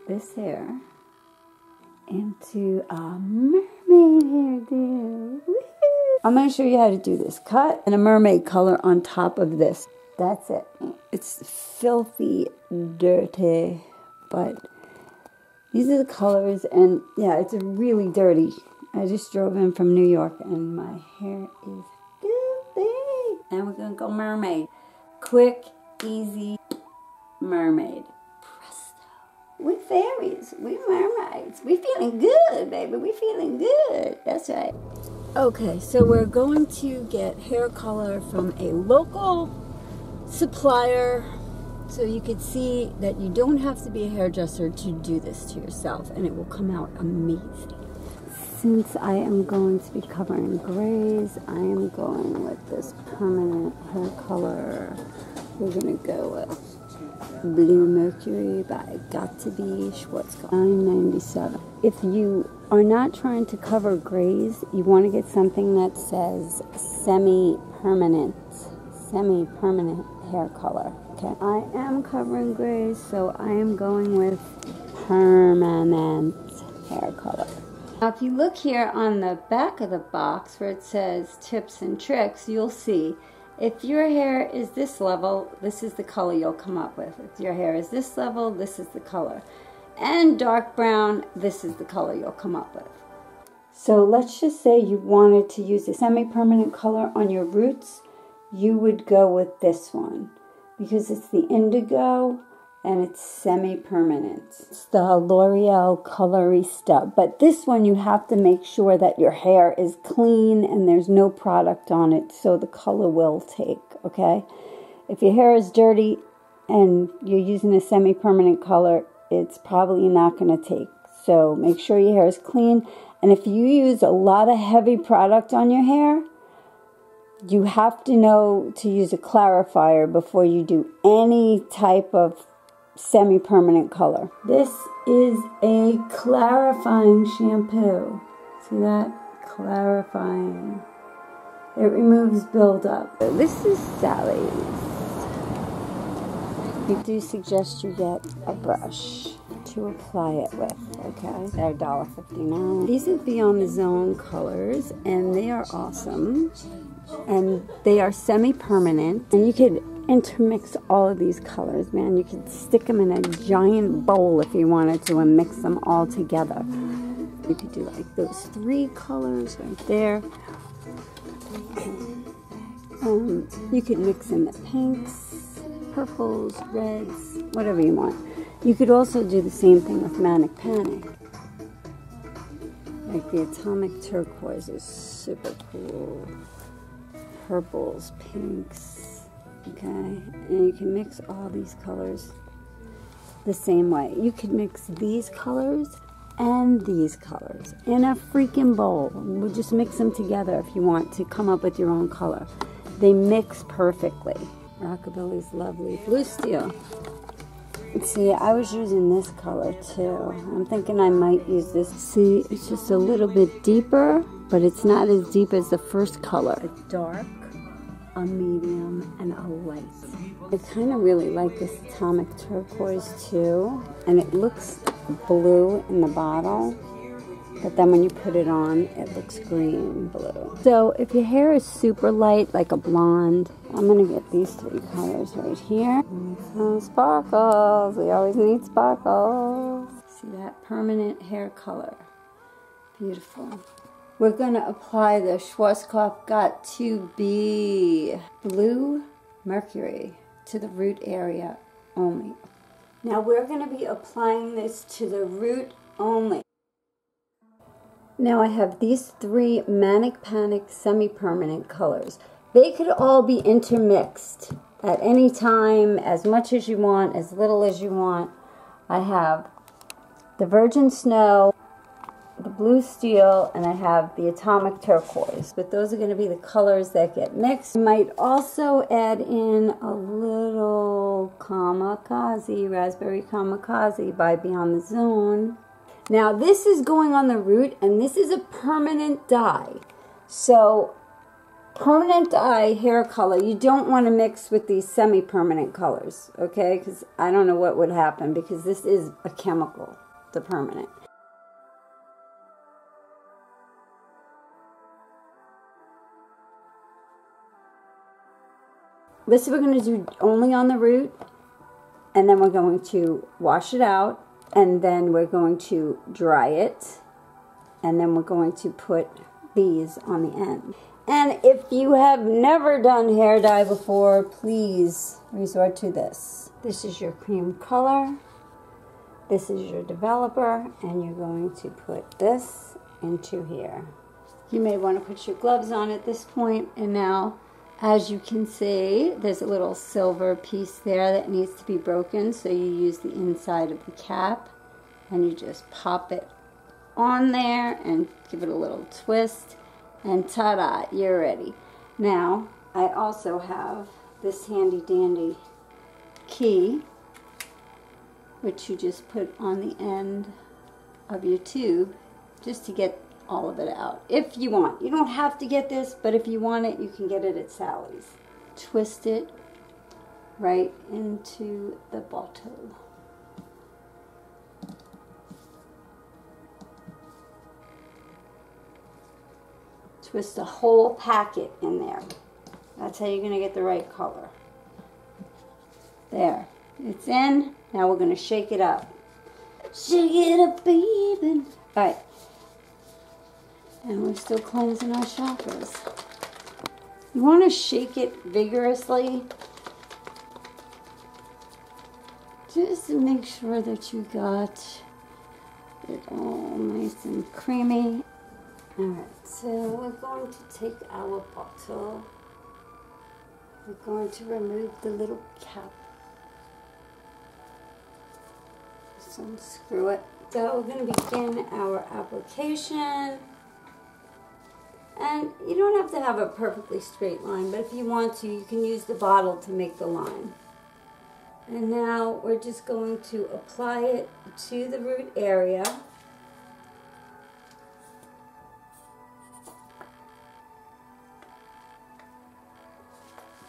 this hair into a mermaid hairdo. I'm going to show you how to do this. Cut and a mermaid color on top of this. That's it. It's filthy dirty, but these are the colors, and yeah, it's really dirty. I just drove in from New York and my hair is filthy. And we're going to go mermaid. Quick, easy mermaid. We fairies, we mermaids, we feeling good, baby, we feeling good, that's right. Okay, so we're going to get hair color from a local supplier, so you could see that you don't have to be a hairdresser to do this to yourself, and it will come out amazing. Since I am going to be covering grays, I am going with this permanent hair color. We're gonna go with Blue Mercury by Got To Be Schwarkopf, $9.97. If you are not trying to cover grays, you want to get something that says semi-permanent hair color. Okay, I am covering grays, so I am going with permanent hair color. Now, if you look here on the back of the box where it says tips and tricks, you'll see if your hair is this level, this is the color you'll come up with. If your hair is this level, this is the color. And dark brown, this is the color you'll come up with. So let's just say you wanted to use a semi-permanent color on your roots, you would go with this one because it's the indigo and it's semi-permanent. It's the L'Oreal Colorista, but this one you have to make sure that your hair is clean and there's no product on it so the color will take, okay? If your hair is dirty and you're using a semi-permanent color, it's probably not going to take. So make sure your hair is clean, and if you use a lot of heavy product on your hair, you have to know to use a clarifier before you do any type of semi-permanent color. This is a clarifying shampoo. See that? Clarifying. It removes buildup. So this is Sally's. We do suggest you get a brush to apply it with, okay? They're $1.59. These are Beyond the Zone colors, and they are awesome. And they are semi-permanent, and you could intermix all of these colors, man. You could stick them in a giant bowl if you wanted to and mix them all together. You could do like those 3 colors right there. You could mix in the pinks, purples, reds, whatever you want. You could also do the same thing with Manic Panic. Like the Atomic Turquoise is super cool. Purples, pinks, okay? And you can mix all these colors the same way. You could mix these colors and these colors in a freaking bowl. We'll just mix them together if you want to come up with your own color. They mix perfectly. Rockabilly's lovely. Blue Steel. See, I was using this color too. I'm thinking I might use this. See, it's just a little bit deeper, but it's not as deep as the first color. A dark, a medium, and a light. I kind of really like this Atomic Turquoise too, and it looks blue in the bottle, but then when you put it on, it looks green blue. So if your hair is super light, like a blonde, I'm going to get these 3 colors right here. Some sparkles. We always need sparkles. See that? Permanent hair color. Beautiful. We're going to apply the Schwarzkopf Got To Be Blue Mercury to the root area only. Now we're going to be applying this to the root only. Now I have these 3 Manic Panic semi-permanent colors. They could all be intermixed at any time, as much as you want, as little as you want. I have the Virgin Snow, the Blue Steel, and I have the Atomic Turquoise. But those are going to be the colors that get mixed. I might also add in a little Kamikaze, Raspberry Kamikaze by Beyond the Zone. Now this is going on the root, and this is a permanent dye. So permanent dye hair color, you don't want to mix with these semi-permanent colors, okay? Because I don't know what would happen, because this is a chemical, the permanent. This we're going to do only on the root, and then we're going to wash it out, and then we're going to dry it, and then we're going to put these on the end. And if you have never done hair dye before, please resort to this. This is your cream color, this is your developer, and you're going to put this into here. You may want to put your gloves on at this point, and now, as you can see, there's a little silver piece there that needs to be broken, so you use the inside of the cap and you just pop it on there and give it a little twist, and ta-da, you're ready. Now, I also have this handy dandy key, which you just put on the end of your tube just to get all of it out. If you want. You don't have to get this, but if you want it, you can get it at Sally's. Twist it right into the bottle. Twist a whole packet in there. That's how you're going to get the right color. There. It's in. Now we're going to shake it up. Shake it up, baby. Alright. And we're still cleansing our chakras. You want to shake it vigorously, just to make sure that you got it all nice and creamy. Alright, so we're going to take our bottle. We're going to remove the little cap. Just unscrew it. So we're going to begin our application. And you don't have to have a perfectly straight line, but if you want to, you can use the bottle to make the line. And now we're just going to apply it to the root area.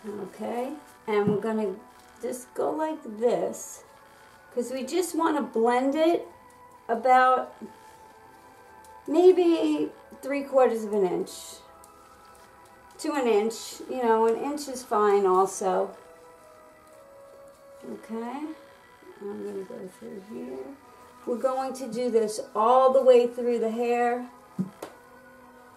Okay, and we're going to just go like this, because we just want to blend it about maybe 3/4 of an inch to an inch. You know, an inch is fine also. Okay, I'm going to go through here. We're going to do this all the way through the hair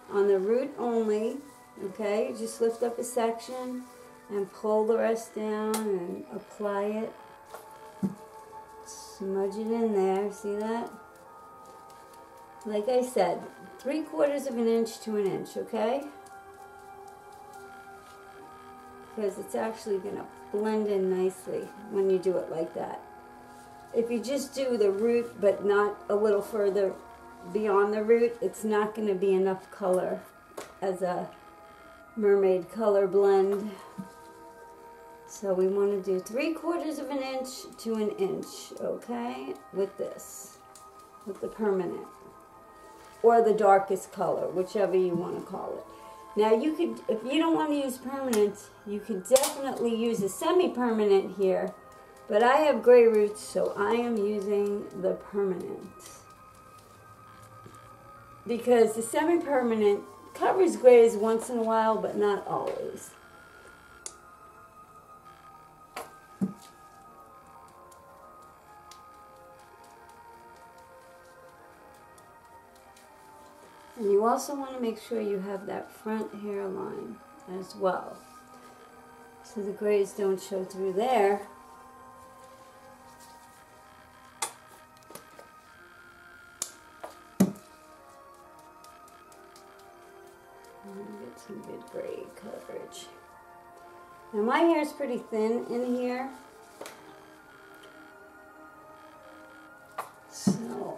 on the root only. Okay, just lift up a section and pull the rest down and apply it. Smudge it in there, see that? Like I said, 3/4 of an inch to an inch, okay? Because it's actually going to blend in nicely when you do it like that. If you just do the root but not a little further beyond the root, it's not going to be enough color as a mermaid color blend. So we want to do 3/4 of an inch to an inch, okay, with this, with the permanent, or the darkest color, whichever you want to call it. Now you could, if you don't want to use permanent, you could definitely use a semi-permanent here, but I have gray roots, so I am using the permanent. Because the semi-permanent covers grays once in a while, but not always. And you also want to make sure you have that front hairline as well, so the grays don't show through there. And get some good gray coverage. Now my hair is pretty thin in here, so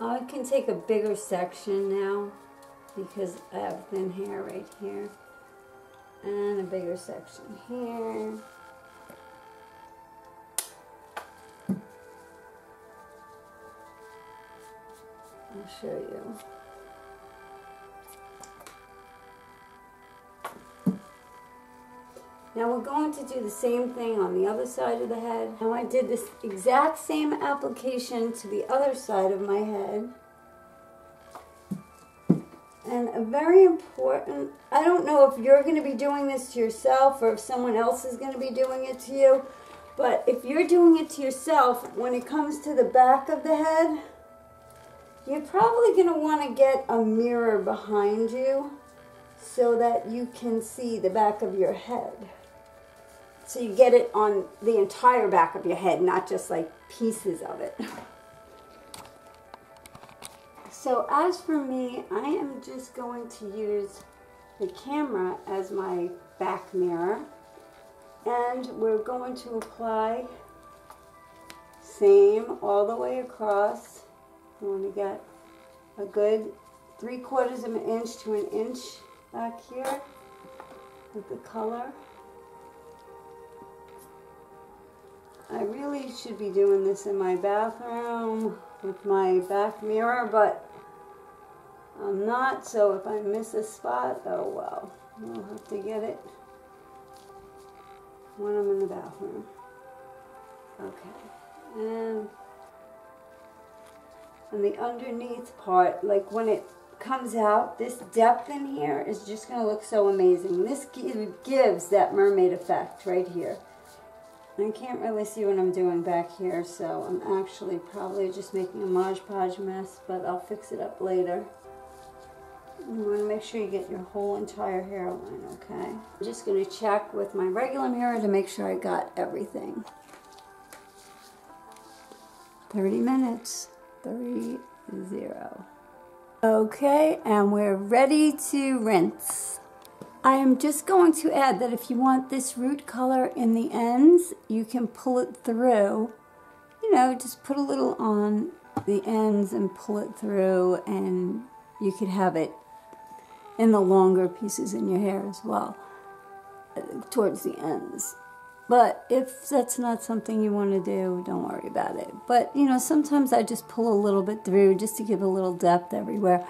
I can take a bigger section now because I have thin hair right here, and a bigger section here. I'll show you. Now we're going to do the same thing on the other side of the head. Now I did this exact same application to the other side of my head. And a very important, I don't know if you're going to be doing this to yourself or if someone else is going to be doing it to you, but if you're doing it to yourself, when it comes to the back of the head, you're probably going to want to get a mirror behind you so that you can see the back of your head. So you get it on the entire back of your head, not just like pieces of it. So as for me, I am just going to use the camera as my back mirror. And we're going to apply same all the way across. You want to get a good 3/4 of an inch to an inch back here with the color. I really should be doing this in my bathroom with my back mirror, but I'm not, so if I miss a spot, oh well. I'll have to get it when I'm in the bathroom. Okay. And the underneath part, like when it comes out, this depth in here is just going to look so amazing. This gives that mermaid effect right here. I can't really see what I'm doing back here, so I'm actually probably just making a Mod Podge mess, but I'll fix it up later. You want to make sure you get your whole entire hairline, okay? I'm just going to check with my regular mirror to make sure I got everything. 30 minutes. 30. Okay, and we're ready to rinse. I am just going to add that if you want this root color in the ends, you can pull it through. You know, just put a little on the ends and pull it through, and you could have it in the longer pieces in your hair as well, towards the ends. But if that's not something you want to do, don't worry about it. But, you know, sometimes I just pull a little bit through just to give a little depth everywhere.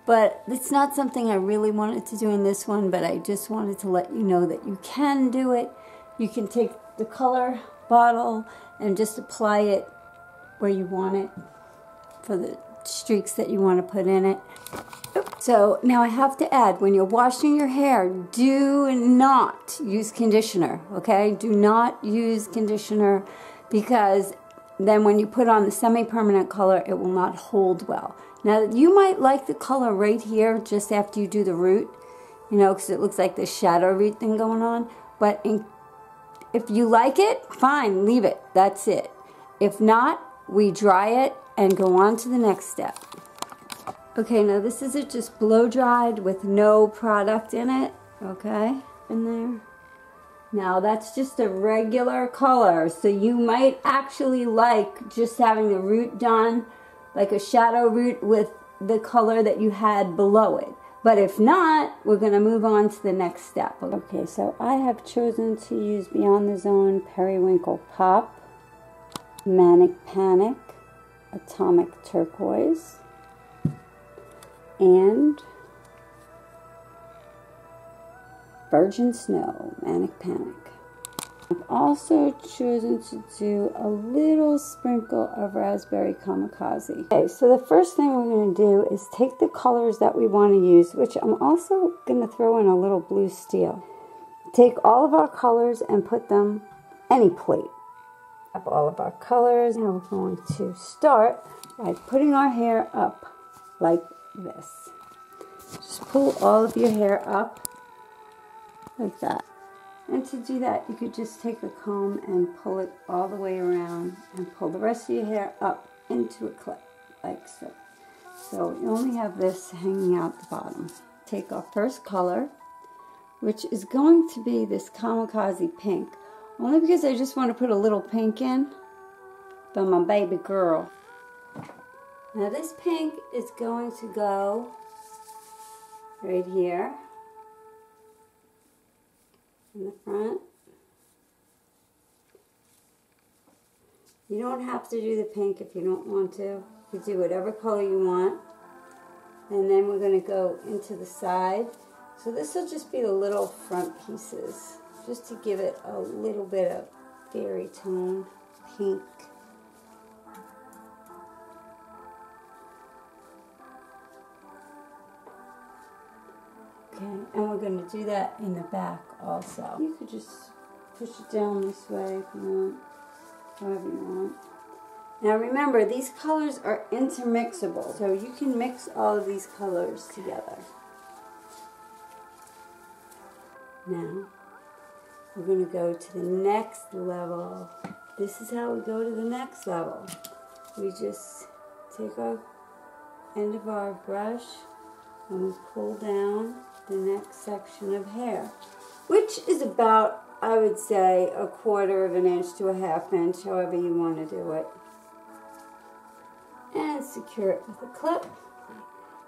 But it's not something I really wanted to do in this one, but I just wanted to let you know that you can do it. You can take the color bottle and just apply it where you want it for the streaks that you want to put in it. So now I have to add, when you're washing your hair, do not use conditioner, okay? Do not use conditioner, because then when you put on the semi-permanent color, it will not hold well. Now, you might like the color right here just after you do the root, you know, because it looks like the shadow root thing going on. But if you like it, fine, leave it. That's it. If not, we dry it and go on to the next step. Okay, now this is just blow dried with no product in it, okay, in there. Now that's just a regular color, so you might actually like just having the root done, like a shadow root with the color that you had below it. But if not, we're going to move on to the next step. Okay, so I have chosen to use Beyond the Zone Periwinkle Pop, Manic Panic, Atomic Turquoise, and Virgin Snow, Manic Panic. I've also chosen to do a little sprinkle of Raspberry Kamikaze. Okay, so the first thing we're going to do is take the colors that we want to use, which I'm also going to throw in a little blue steel. Take all of our colors and put them any plate. Up all of our colors. Now we're going to start by putting our hair up like this. Just pull all of your hair up like that. And to do that, you could just take a comb and pull it all the way around and pull the rest of your hair up into a clip, like so. So you only have this hanging out the bottom. Take our first color, which is going to be this Kamikaze pink, only because I just want to put a little pink in for my baby girl. Now this pink is going to go right here in the front. You don't have to do the pink if you don't want to. You can do whatever color you want. And then we're going to go into the side. So this will just be the little front pieces, just to give it a little bit of fairy tone pink. Okay, and we're going to do that in the back also. You could just push it down this way if you want, however you want. Now remember, these colors are intermixable, so you can mix all of these colors together. Now, we're going to go to the next level. This is how we go to the next level. We just take our end of our brush and we pull down the next section of hair, which is about, I would say, 1/4 of an inch to a 1/2 inch, however you want to do it. And secure it with a clip.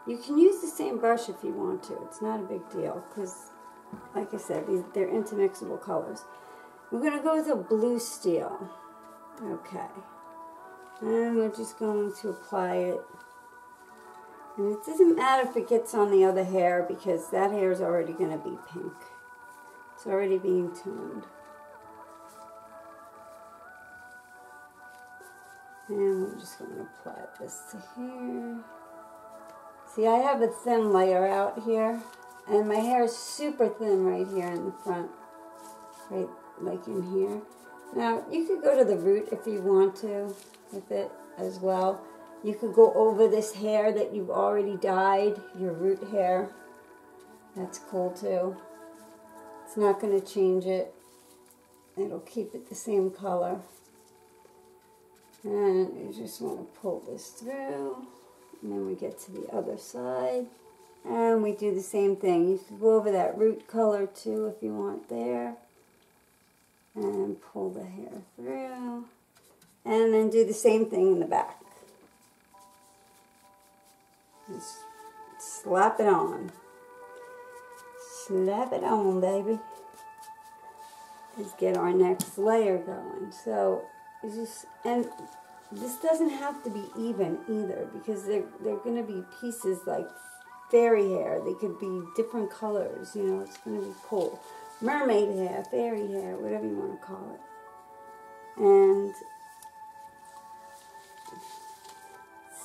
You can use the same brush if you want to. It's not a big deal because, like I said, they're intermixable colors. We're going to go with a blue steel. Okay. And we're just going to apply it. And it doesn't matter if it gets on the other hair because that hair is already going to be pink. It's already being toned. And we're just going to apply this to here. See, I have a thin layer out here. And my hair is super thin right here in the front. Right, like in here. Now, you could go to the root if you want to with it as well. You could go over this hair that you've already dyed, your root hair. That's cool too. It's not going to change it. It'll keep it the same color. And you just want to pull this through. And then we get to the other side. And we do the same thing. You can go over that root color too if you want there. And pull the hair through. And then do the same thing in the back. Just slap it on. Slap it on, baby. Let's get our next layer going. So, it's just, and this doesn't have to be even either because they're going to be pieces like fairy hair. They could be different colors, you know, it's going to be cool. Mermaid hair, fairy hair, whatever you want to call it. And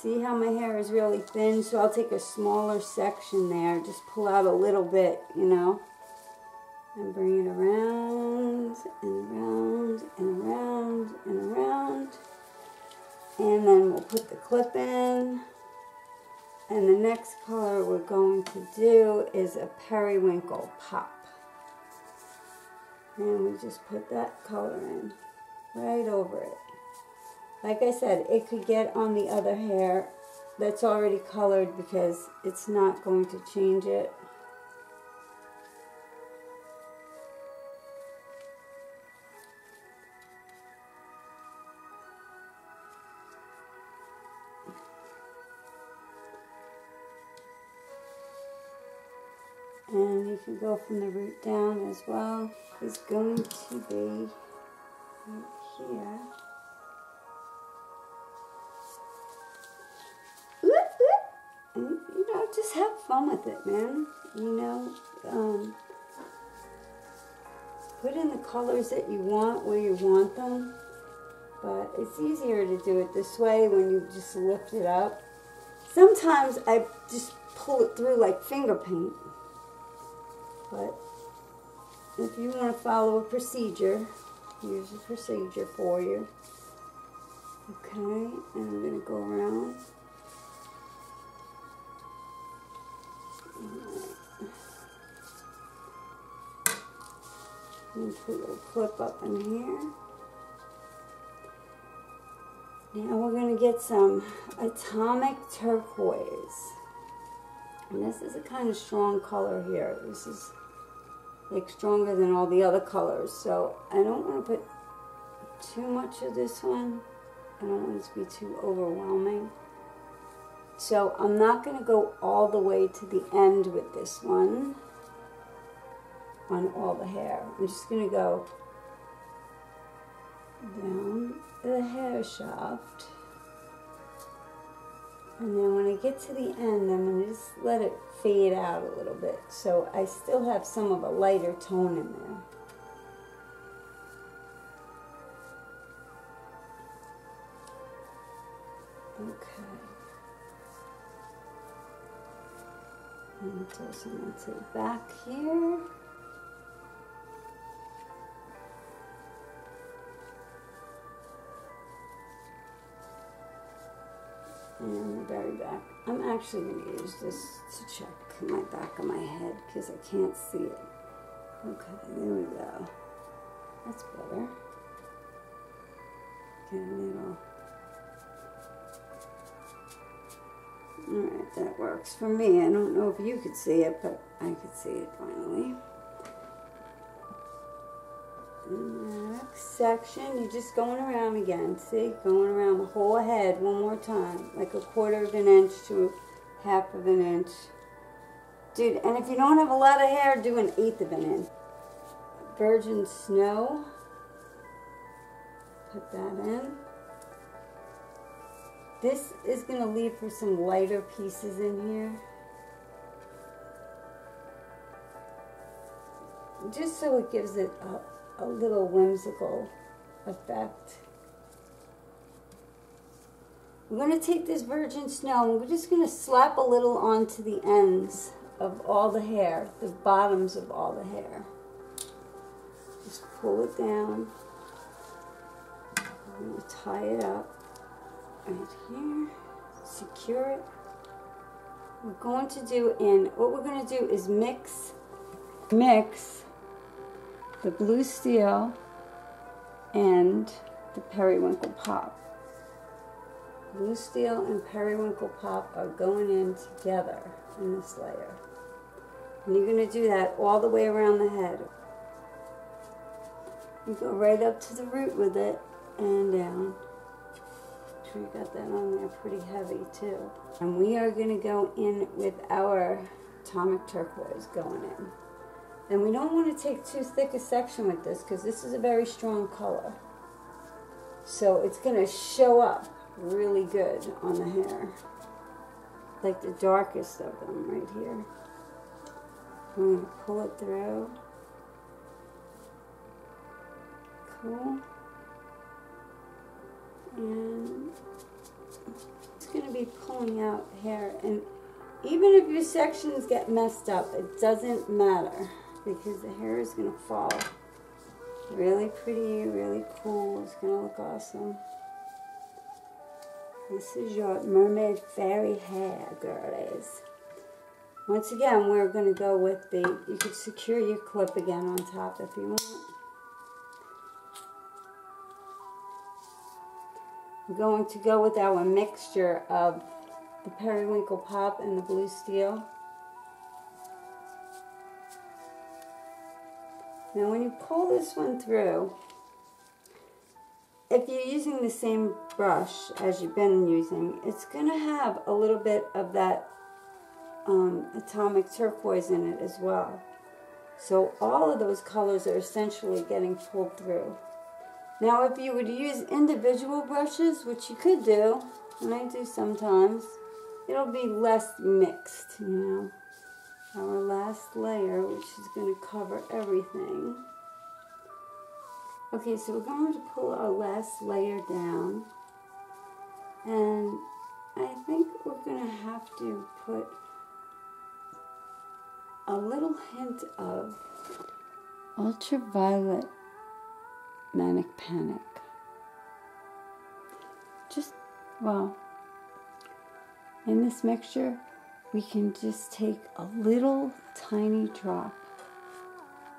see how my hair is really thin? So I'll take a smaller section there, just pull out a little bit, you know, and bring it around and around and around and around. And then we'll put the clip in. And the next color we're going to do is a periwinkle pop. And we just put that color in right over it. Like I said, it could get on the other hair that's already colored because it's not going to change it. And you can go from the root down as well. It's going to be right here. And, you know, just have fun with it, man. You know, put in the colors that you want where you want them. But it's easier to do it this way when you just lift it up. Sometimes I just pull it through like finger paint. But if you want to follow a procedure, here's a procedure for you. Okay, and I'm going to go around. And put a little clip up in here. Now we're going to get some atomic turquoise. And this is a kind of strong color here. This is like stronger than all the other colors. So I don't want to put too much of this one. I don't want it to be too overwhelming. So I'm not going to go all the way to the end with this one on all the hair. I'm just going to go down the hair shaft. And then when I get to the end, I'm going to just let it fade out a little bit. So I still have some of a lighter tone in there. Okay. And throw some into the back here. And the very back. I'm actually going to use this to check my back of my head because I can't see it. Okay, there we go. That's better. Get a little. Alright, that works for me. I don't know if you could see it, but I could see it finally. In the next section, you're just going around again. See? Going around the whole head one more time. Like a 1/4 of an inch to 1/2 of an inch. Dude, and if you don't have a lot of hair, do 1/8 of an inch. Virgin snow. Put that in. This is going to leave for some lighter pieces in here. Just so it gives it a little whimsical effect. We're going to take this virgin snow and we're just going to slap a little onto the ends of all the hair, the bottoms of all the hair. Just pull it down. I'm going to tie it up right here, secure it. What we're going to do is mix the blue steel and the periwinkle pop. Blue steel and periwinkle pop are going in together in this layer. And you're going to do that all the way around the head. You go right up to the root with it and down. Make sure you got that on there pretty heavy too. And we are going to go in with our atomic turquoise going in. And we don't want to take too thick a section with this because this is a very strong color. So it's going to show up really good on the hair. Like the darkest of them right here. I'm going to pull it through. Cool. And it's going to be pulling out hair. And even if your sections get messed up, it doesn't matter. Because the hair is going to fall really pretty, really cool. It's going to look awesome. This is your mermaid fairy hair, girlies. Once again, we're going to go with you could secure your clip again on top if you want. We're going to go with our mixture of the periwinkle pop and the blue steel. Now when you pull this one through, if you're using the same brush as you've been using, it's going to have a little bit of that atomic turquoise in it as well. So all of those colors are essentially getting pulled through. Now if you would use individual brushes, which you could do, and I do sometimes, it'll be less mixed, you know. Our last layer, which is going to cover everything. Okay, so we're going to pull our last layer down. And I think we're going to have to put a little hint of ultraviolet manic panic. Just, well, in this mixture, we can just take a little tiny drop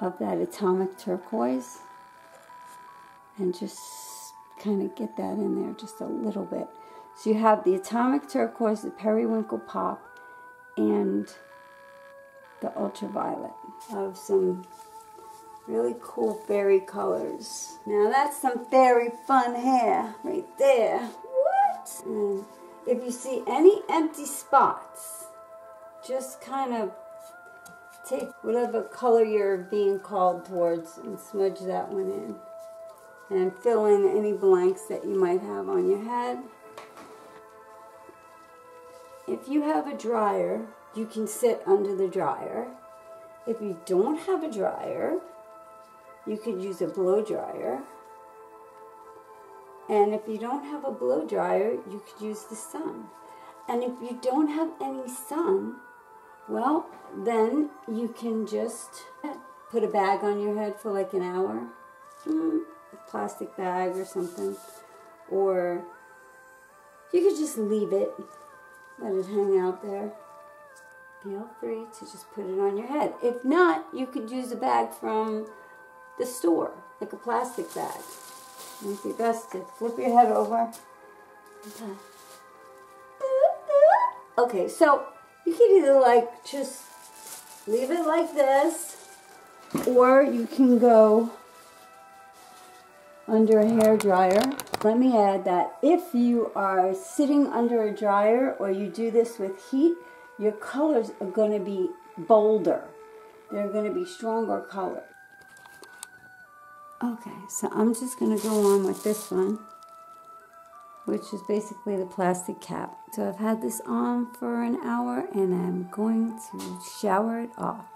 of that atomic turquoise and just kind of get that in there just a little bit. So you have the atomic turquoise, the periwinkle pop, and the ultraviolet of some really cool fairy colors. Now that's some fairy fun hair right there. What? And if you see any empty spots, just kind of take whatever color you're being called towards and smudge that one in. And fill in any blanks that you might have on your head. If you have a dryer, you can sit under the dryer. If you don't have a dryer, you could use a blow dryer. And if you don't have a blow dryer, you could use the sun. And if you don't have any sun, well, then you can just put a bag on your head for like an hour. A plastic bag or something. Or you could just leave it, let it hang out there. Feel free to just put it on your head. If not, you could use a bag from the store, like a plastic bag. It's your best to flip your head over. Okay, so you can either like just leave it like this, or you can go under a hair dryer. Let me add that if you are sitting under a dryer or you do this with heat, your colors are going to be bolder. They're going to be stronger colors. Okay, so I'm just going to go on with this one, which is basically the plastic cap. So I've had this on for an hour and I'm going to shower it off.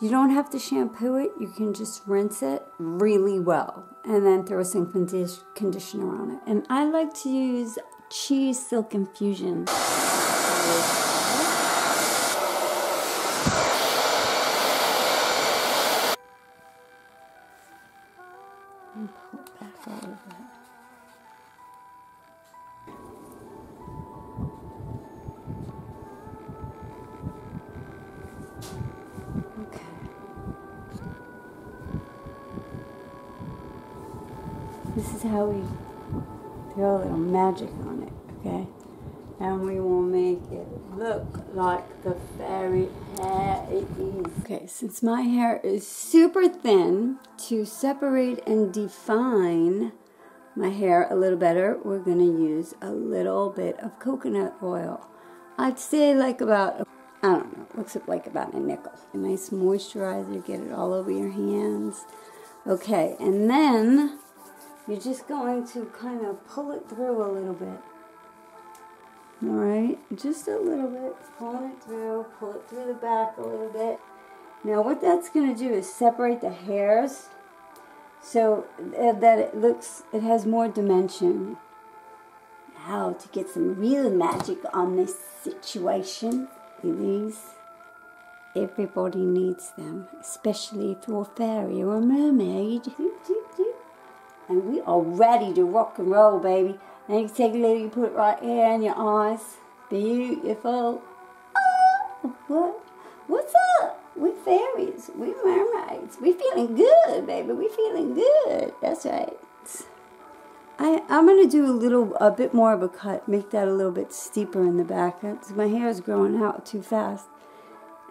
You don't have to shampoo it, you can just rinse it really well and then throw some conditioner on it. And I like to use Cheese Silk Infusion. And pull it back a little bit. Okay. This is how we throw a little magic on it, okay? And we will make it look like the fairy hair it is. Okay, since my hair is super thin, to separate and define my hair a little better, we're going to use a little bit of coconut oil. I'd say like about, I don't know, looks like about a nickel. A nice moisturizer, get it all over your hands. Okay, and then you're just going to kind of pull it through a little bit. Alright, just a little bit, pull it through the back a little bit. Now what that's going to do is separate the hairs so that it has more dimension. Now to get some real magic on this situation, these, everybody needs them, especially if you're a fairy or a mermaid. And we are ready to rock and roll, baby. And you can take a little, you put it right here in your eyes. Beautiful. Oh, what's up? We fairies. We mermaids. We feeling good, baby. We feeling good. That's right. I'm going to do a bit more of a cut. Make that a little bit steeper in the back. Because my hair is growing out too fast.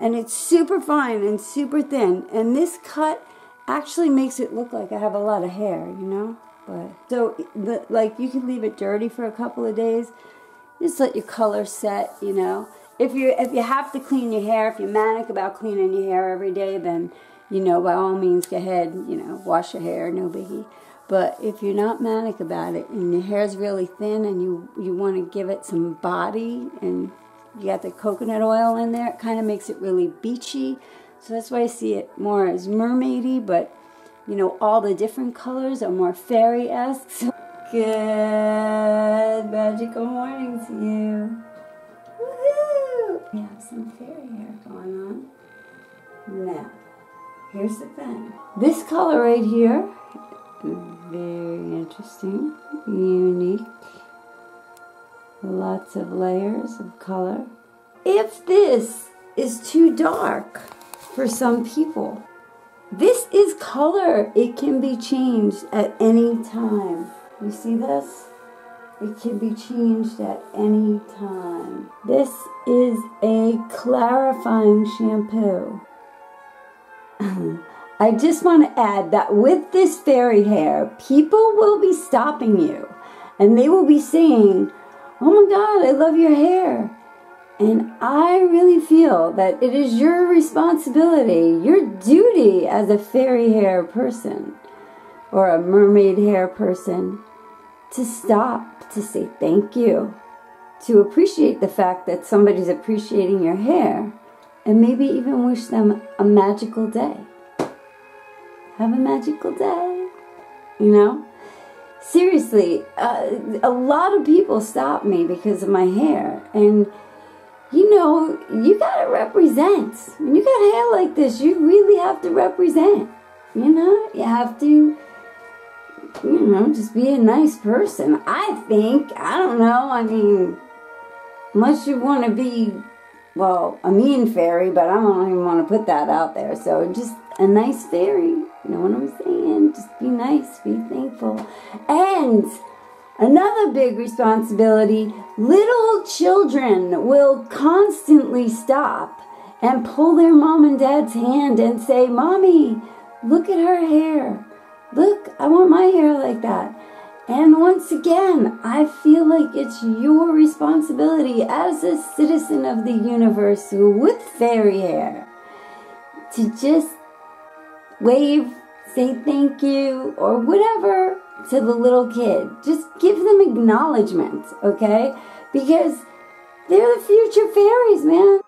And it's super fine and super thin. And this cut actually makes it look like I have a lot of hair, you know? But so you can leave it dirty for a couple of days. Just let your color set, you know. If you have to clean your hair, if you're manic about cleaning your hair every day, then, you know, by all means go ahead, you know, wash your hair, no biggie. But if you're not manic about it and your hair's really thin and you want to give it some body and you got the coconut oil in there, it kind of makes it really beachy. So that's why I see it more as mermaidy, but you know, all the different colors are more fairy-esque. So good magical morning to you. Woohoo! We have some fairy hair going on. Now, here's the thing. This color right here, very interesting, unique. Lots of layers of color. If this is too dark for some people, this is color. It can be changed at any time. You see this? It can be changed at any time. This is a clarifying shampoo. I just want to add that with this fairy hair, people will be stopping you. And they will be saying, "Oh my God, I love your hair." And I really feel that it is your responsibility, your duty as a fairy hair person or a mermaid hair person to stop, to say thank you, to appreciate the fact that somebody's appreciating your hair, and maybe even wish them a magical day. Have a magical day, you know? seriously, a lot of people stop me because of my hair. And, you know, you gotta represent. When you got hair like this, you really have to represent. You know, you have to, you know, just be a nice person. I think, I don't know, I mean, unless you want to be, well, a mean fairy, but I don't even want to put that out there. So just a nice fairy, you know what I'm saying? Just be nice, be thankful. And another big responsibility, little children will constantly stop and pull their mom and dad's hand and say, Mommy, look at her hair. Look, I want my hair like that. And once again, I feel like it's your responsibility as a citizen of the universe with fairy hair to just wave, say thank you, or whatever to the little kid. Just give them acknowledgement, okay? Because they're the future fairies, man.